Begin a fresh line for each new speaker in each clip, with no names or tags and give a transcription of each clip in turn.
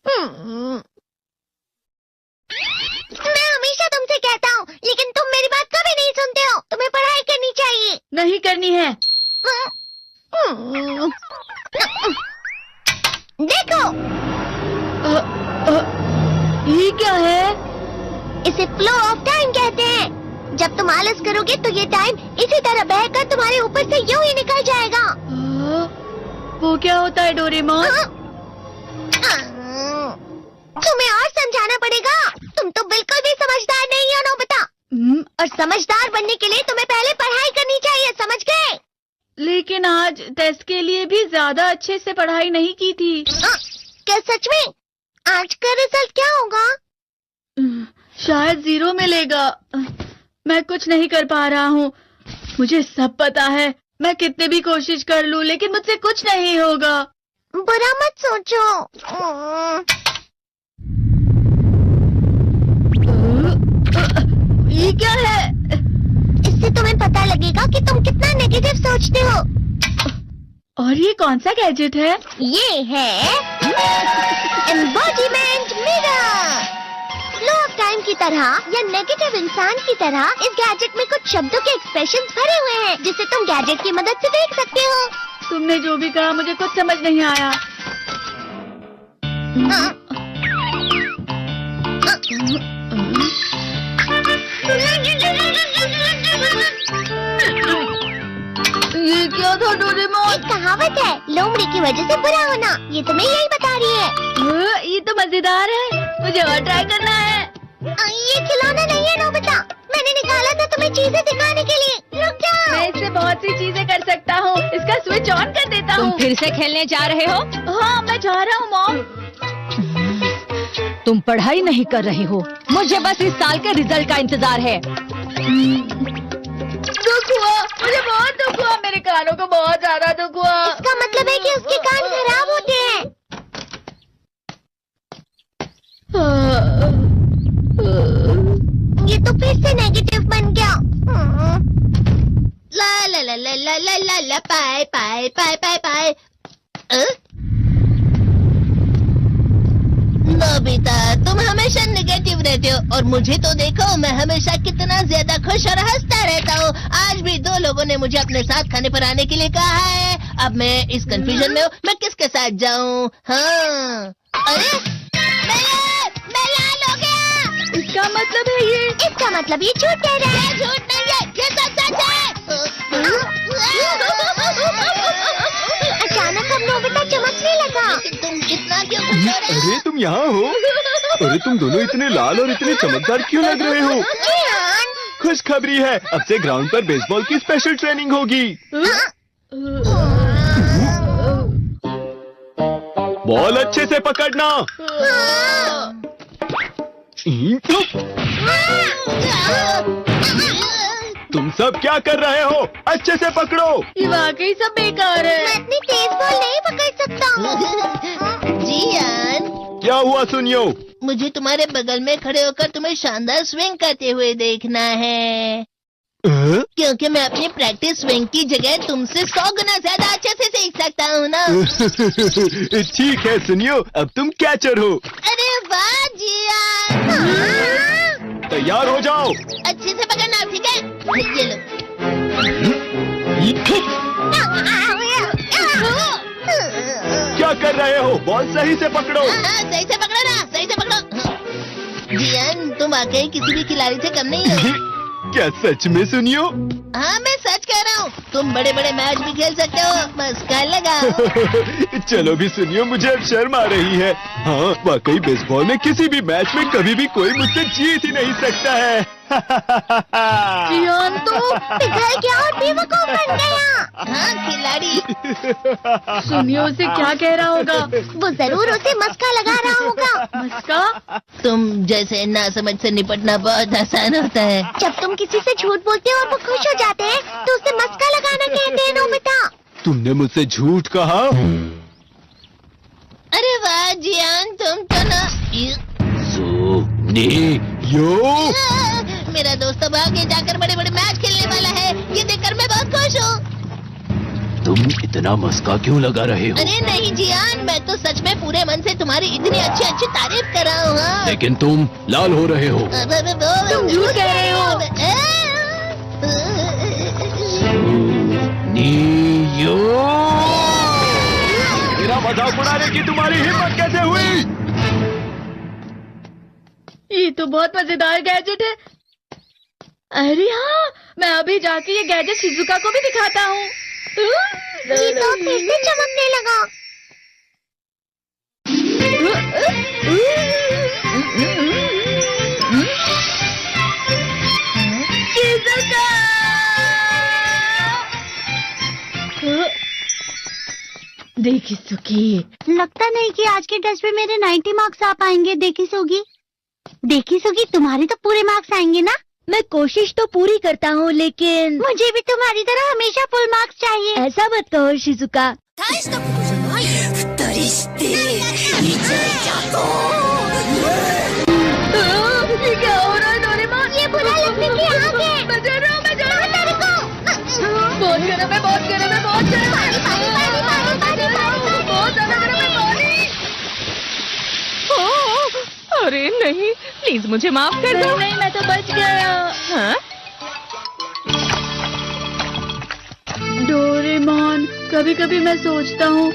मैं हमेशा तुमसे कहता हूँ, लेकिन तुम मेरी बात कभी नहीं सुनते हो। तुम्हें पढ़ाई करनी चाहिए।
नहीं करनी है।
देखो,
ये क्या है?
इसे फ्लो ऑफ टाइम कहते हैं। जब तुम आलस करोगे तो ये टाइम इसी तरह बहकर तुम्हारे ऊपर से यूं ही निकल जाएगा।
वो क्या होता है डोरेमोन?
तुम्हें और समझाना पड़ेगा। तुम तो बिल्कुल भी समझदार नहीं हो नोबिता। और समझदार बनने के लिए तुम्हें पहले पढ़ाई करनी चाहिए, समझ गए?
लेकिन आज टेस्ट के लिए भी ज्यादा अच्छे से पढ़ाई नहीं की थी।
क्या सच में? आज का रिजल्ट क्या होगा?
शायद 0 मिलेगा। मैं कुछ नहीं कर पा रहा हूँ। मुझे सब पता है। मैं कितने भी कोशिश कर लूँ, लेकिन मुझसे कुछ नहीं होगा।
बुरा मत सोचो।
ये क्या है?
इससे तुम्हें पता लगेगा कि तुम कितना नेगेटिव सोचते हो।
और ये कौन सा गैजेट है?
ये है embodiment mirror. Flow of time की तरह या नेगेटिव इंसान की तरह इस गैजेट में कुछ शब्दों के एक्सप्रेशंस भरे हुए हैं, जिसे तुम गैजेट की मदद से देख सकते हो।
तुमने जो भी कहा मुझे कुछ समझ नहीं आया। ये क्या था डोरेमोन?
एक कहावत है, लोमड़ी की वजह से बुरा होना। ये तुम्हें यही बता रही है।
ये तो मजेदार है। मुझे और ट्राई करना है।
ये खिलौना नहीं है नोबिता। मैंने निकाला था तुम्हें चीजें दिखाने के लिए। रुक जाओ।
मैं इससे बहुत सी चीजें कर सकता हूँ। इसका स्विच ऑन कर देता हूँ।
तुम फिर से खेलने जा रहे हो?
हाँ, मैं जा रहा हूँ मॉम।
तुम पढ़ाई नहीं कर रही हो। मुझे बस इस साल के रिजल्ट का इंतजार है।
दुख हुआ, मुझे बहुत दुख हुआ। मेरे कानों को बहुत ज्यादा दुख हुआ।
इसका मतलब है कि उसके कान खराब होते हैं। ये तो फिर से नेगेटिव बन गया। ला ला ला ला ला ला ला ला पाए पाए पाए पाए पाए। नोबिता, तुम हमेशा नेगेटिव रहते हो और मुझे तो देखो, मैं हमेशा कितना ज्यादा खुश और हंसता रहता हूँ। आज भी 2 लोगों ने मुझे अपने साथ खाने पर आने के लिए कहा है। अब मैं इस कंफ्यूजन में हूँ, मैं किसके साथ जाऊँ? हाँ, अरे मैं लाल हो गया।
इसका मतलब है ये?
इसका मतलब ये झूठ कह रहा है। झूठ नहीं है, ये सच है। अचानक अब नोबिता चमकने लगा। तुम इतना क्यों खुश हो रहे हो?
अरे तुम यहाँ हो? अरे तुम दोनों इतने लाल और इतने चमकदार क्यों लग रहे हो? खुशखबरी है, अब से ग्राउंड पर बेसबॉल की स्पेशल ट्रेनिंग होगी। बॉल अच्छे से पकड़ना। तुम सब क्या कर रहे हो? अच्छे से पकड़ो।
ये वाकई सब बेकार है।
मैं इतनी तेज बॉल नहीं पकड़ सकता हूँ। जियान,
क्या हुआ सुनियो?
मुझे तुम्हारे बगल में खड़े होकर तुम्हें शानदार स्विंग करते हुए देखना है, क्योंकि मैं अपनी प्रैक्टिस स्विंग की जगह तुमसे 100 गुना ज्यादा अच्छे से सीख सकता हूँ ना।
ठीक है सुनियो, अब तुम कैचर हो।
अरे वाह जियान।
तैयार हो जाओ।
अच्छे से पकड़ना, ठीक है? ये लो।
क्या कर रहे हो? बॉल सही से पकड़ो।
सही से पकड़ो ना, सही से पकड़ो। जियान, तुम वाकई किसी भी खिलाड़ी से कम नहीं हो।
क्या सच में सुनियो?
हाँ, मैं सच कह रहा हूँ। तुम बड़े बड़े मैच भी खेल सकते हो, बस कल लगाओ।
चलो भी सुनियो, मुझे अब शर्म आ रही है। हाँ, वाकई बेसबॉल में किसी भी मैच में कभी भी कोई मुझसे जीत ही नहीं सकता है।
जियान तो
पिघल गया और बेवकूफ बन गया। हाँ, खिलाड़ी।
सुनियो उसे क्या कह रहा होगा?
वो जरूर उसे मस्का लगा रहा होगा।
मस्का?
तुम जैसे नासमझ से निपटना बहुत आसान होता है। जब तुम किसी से झूठ बोलते हो और वो खुश हो जाते हैं, तो उसे मस्का लगाना कहते हैं नोबिता।
तुमने मुझसे झूठ कहा?
अरे वाह जियान, तुम तो ना।
यो
मेरा दोस्त अब आगे जाकर बड़े बड़े मैच खेलने वाला है। ये देखकर मैं बहुत खुश हूँ।
तुम इतना मस्का क्यों लगा रहे हो?
अरे नहीं जियान, मैं तो सच में पूरे मन से तुम्हारी इतनी अच्छी अच्छी तारीफ कर रहा हूँ। हाँ।
लेकिन तुम लाल हो रहे हो।
तुम
झूठ कह रहे हो।
नीयो, मेरा मजाक उड़ाने की तुम्हारी हिम्मत कैसे हुई?
ये तो बहुत मजेदार गैजेट है। अरे हाँ, मैं अभी जाके ये गैजेट शिजुका को भी दिखाता हूँ।
ये तो फिर से चमकने लगा।
शिजुका! देखी सुकी,
लगता नहीं कि आज के टेस्ट में मेरे 90 मार्क्स आ पाएंगे। देखी सुगी, तुम्हारे तो पूरे मार्क्स आएंगे ना?
मैं कोशिश तो पूरी करता हूँ, लेकिन
मुझे भी तुम्हारी तरह हमेशा फुल मार्क्स चाहिए।
ऐसा मत कहो शिजुका।
ये क्या हो रहा है डोरेमोन?
ये बुरा लगने की आग है।
मैं डर रहा हूँ, मैं डर रहा हूँ। बहुत गर्म है, बहुत गर्म है, बहुत गर्म है। बहुत ज्यादा गर्म है पानी।
अरे नहीं, प्लीज मुझे माफ कर दो।
नहीं, मैं तो बच गया।
हाँ?
डोरेमोन, कभी कभी मैं सोचता हूँ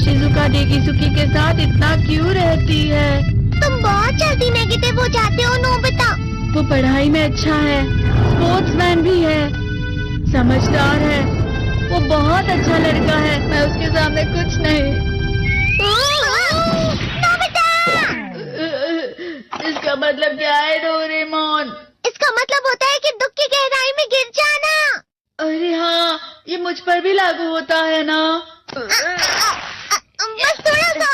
शिजुका डेकिसुकी के साथ इतना क्यों रहती है।
तुम बहुत जल्दी नेगेटिव हो जाते हो नोबिता।
वो पढ़ाई में अच्छा है, स्पोर्ट्समैन भी है, समझदार है, वो बहुत अच्छा लड़का है। मैं उसके सामने कुछ नहीं।
नोबिता!
इसका मतलब क्या है डोरेमोन?
इसका मतलब होता है कि दुख की गहराई में गिर जाना।
अरे हाँ, ये मुझ पर भी लागू होता है ना।
बस थोड़ा सा।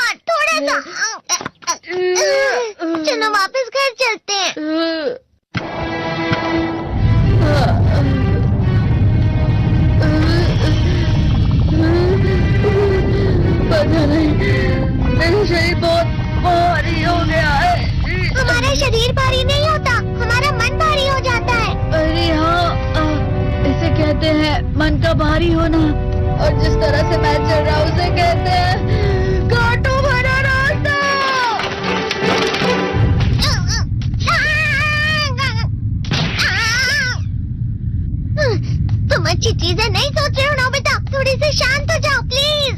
चलो वापस घर चलते हैं।
पता नहीं, मेरा शरीर बहुत भारी हो गया है।
हमारा शरीर भारी नहीं होता, हमारा मन भारी हो जाता है।
अरे हाँ, इसे कहते हैं मन का भारी होना। और जिस तरह से मैं चल रहा हूँ उसे कहते हैं कांटों भरा रास्ता।
तुम अच्छी चीजें नहीं सोच रहे हो नोबिता, थोड़ी सी शांत हो जाओ प्लीज।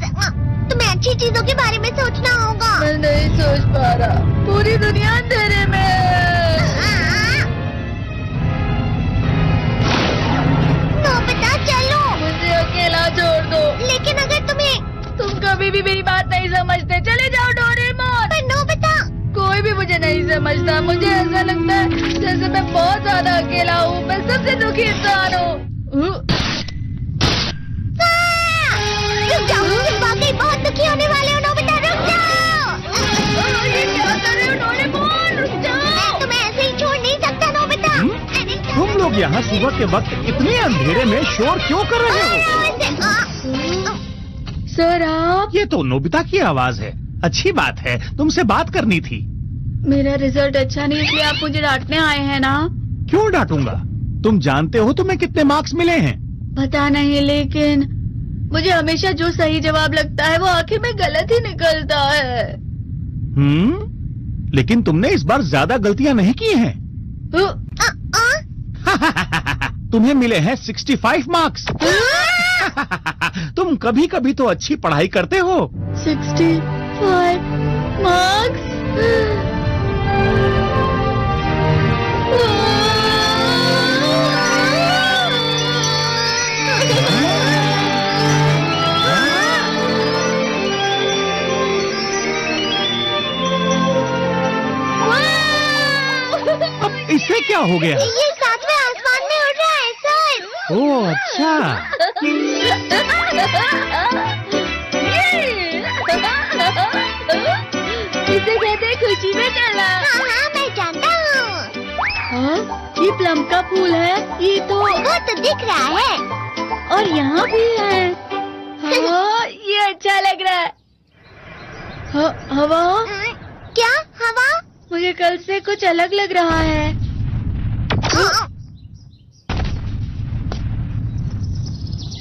तुम्हें अच्छी चीजों के बारे में सोचना होगा।
मैं नहीं सोच पा रहा, पूरी दुनिया अंधेरे में है।
नोबिता चलो।
मुझे अकेला छोड़ दो।
लेकिन अगर
तुम कभी भी मेरी बात नहीं समझते। चले जाओ डोरेमोन।
पर नोबिता।
कोई भी मुझे नहीं समझता। मुझे ऐसा लगता है जैसे मैं बहुत ज्यादा अकेला हूँ। मैं सबसे दुखी इंसान हूँ।
रुक जाओ, तुम वाकई बहुत दुखी होने वाले हो नोबिता, रुक जाओ।
ये क्या कर रहे हो डोरेमोन? रुक जाओ।
मैं तुम्हें ऐसे ही छोड़ नहीं सकता नोबिता।
तुम लोग यहाँ सुबह के वक्त इतने अंधेरे में शोर क्यों कर रहे हो?
सर आप?
ये तो नोबिता की आवाज है। अच्छी बात है, तुमसे बात करनी थी।
मेरा रिजल्ट अच्छा नहीं, इसलिए आप मुझे डांटने आए हैं ना?
क्यों डांटूंगा? तुम जानते हो तुम्हें कितने मार्क्स मिले हैं?
पता नहीं, लेकिन मुझे हमेशा जो सही जवाब लगता है वो आखिर में गलत ही निकलता है।
लेकिन तुमने इस बार ज्यादा गलतियां नहीं की हैं। तुम्हें मिले हैं 65 मार्क्स। तुम कभी कभी तो अच्छी पढ़ाई करते हो।
65 मार्क्स?
अब इससे क्या हो गया?
ये सातवें आसमान में उड़ रहा है सर।
ओह अच्छा।
इसे कहते हैं खुशी में चला।
हाँ मैं जानता हूँ।
हाँ, ये प्लम का फूल है। ये तो
वो तो दिख रहा है।
और यहाँ भी है। हाँ, ये अच्छा लग रहा है। हवा?
क्या हवा?
मुझे कल से कुछ अलग लग रहा है।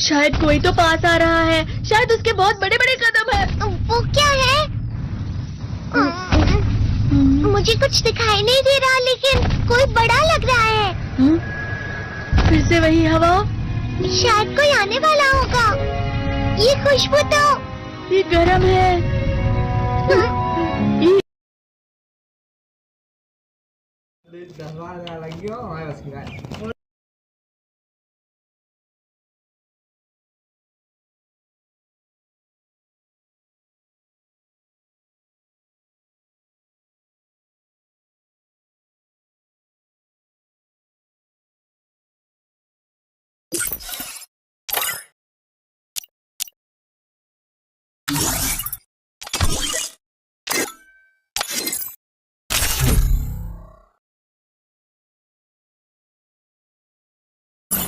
शायद कोई तो पास आ रहा है। शायद उसके बहुत बड़े बड़े कदम है।
वो क्या है? मुझे कुछ दिखाई नहीं दे रहा, लेकिन कोई बड़ा लग रहा है।
फिर से वही हवा।
शायद कोई आने वाला होगा। ये खुशबू तो
ये गर्म है। ये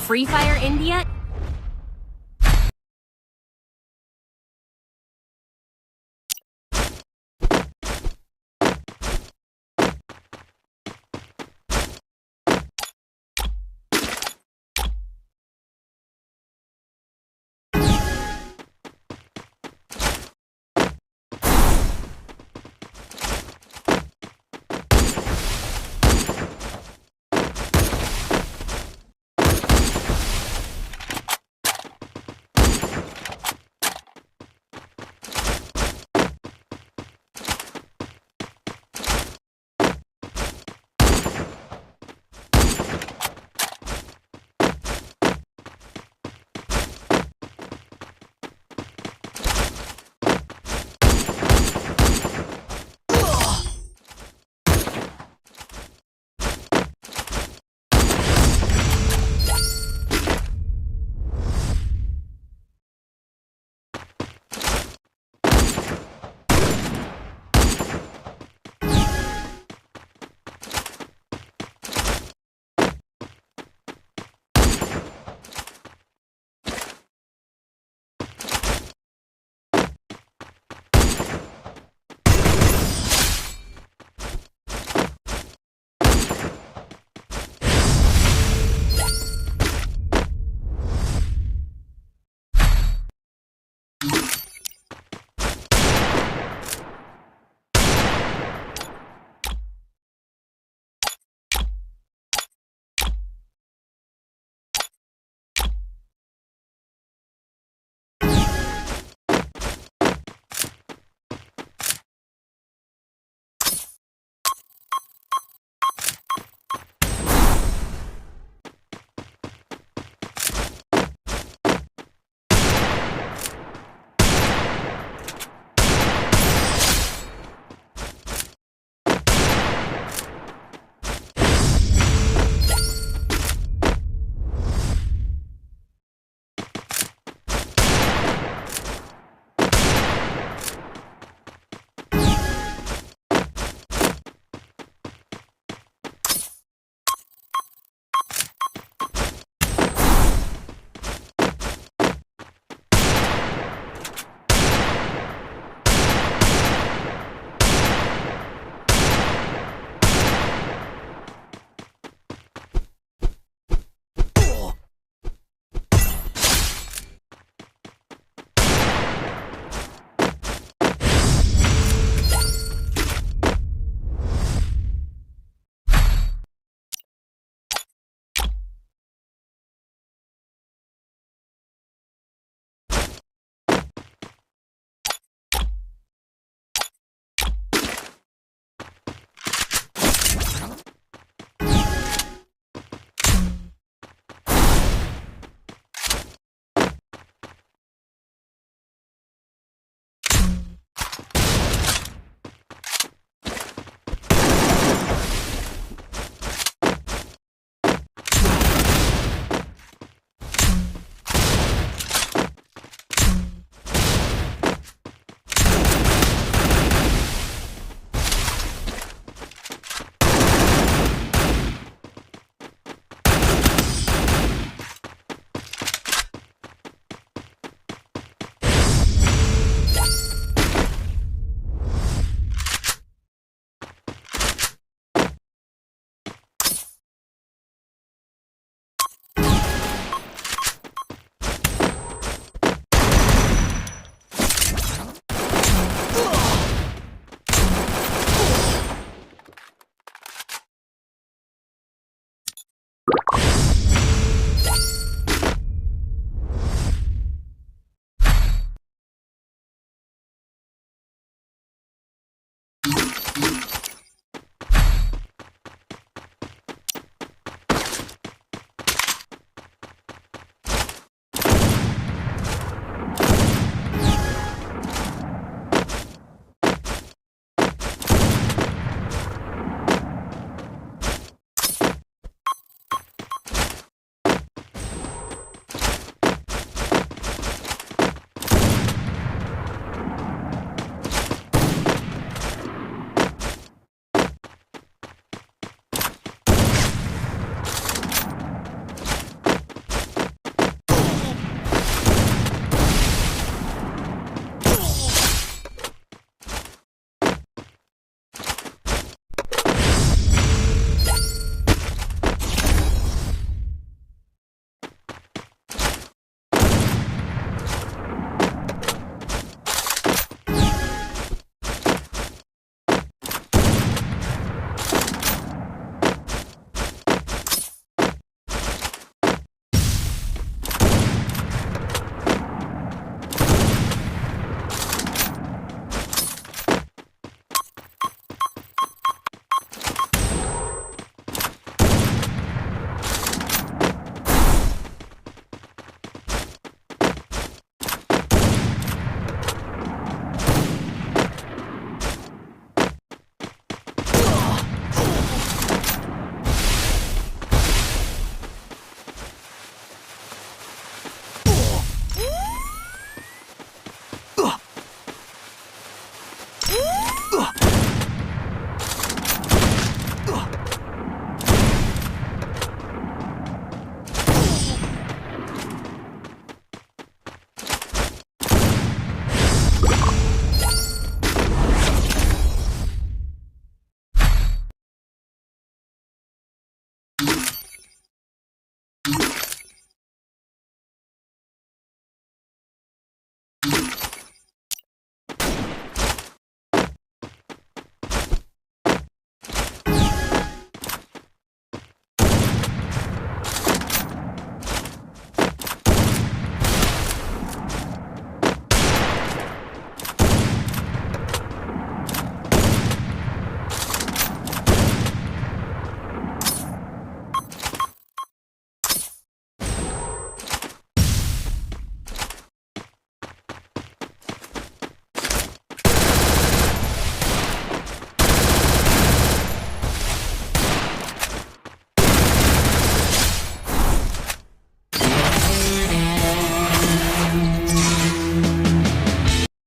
Free Fire India